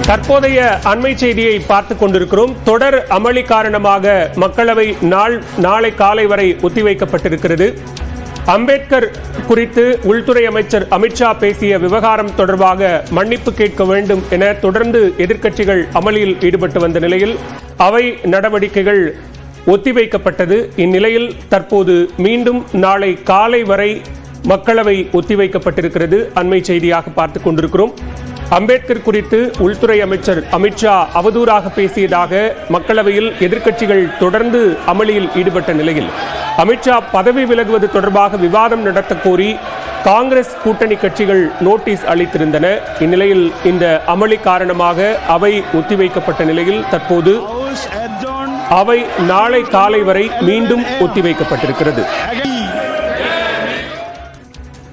தற்போதைய அண்மை செய்தியை பார்த்துக் கொண்டிருக்கிறோம். தொடர் அமளி காரணமாக மக்களவை நாளை காலை வரை ஒத்திவைக்கப்பட்டிருக்கிறது. அம்பேத்கர் குறித்து உள்துறை அமைச்சர் அமித்ஷா பேசிய விவகாரம் தொடர்பாக மன்னிப்பு கேட்க வேண்டும் என தொடர்ந்து எதிர்க்கட்சிகள் அமளியில் ஈடுபட்டு வந்த நிலையில் அவை நடவடிக்கைகள் ஒத்திவைக்கப்பட்டது. இந்நிலையில் தற்போது மீண்டும் நாளை காலை வரை மக்களவை ஒத்திவைக்கப்பட்டிருக்கிறது. அண்மை செய்தியாக பார்த்துக் கொண்டிருக்கிறோம். அம்பேத்கர் குறித்து உள்துறை அமைச்சர் அமித்ஷா அவதூறாக பேசியதாக மக்களவையில் எதிர்க்கட்சிகள் தொடர்ந்து அமளியில் ஈடுபட்ட நிலையில் அமித்ஷா பதவி விலகுவது தொடர்பாக விவாதம் நடத்த கோரி காங்கிரஸ் கூட்டணி கட்சிகள் நோட்டீஸ் அளித்திருந்தன. இந்நிலையில் இந்த அமளி காரணமாக அவை ஒத்திவைக்கப்பட்ட நிலையில் தற்போது அவை நாளை காலை வரை மீண்டும் ஒத்திவைக்கப்பட்டிருக்கிறது.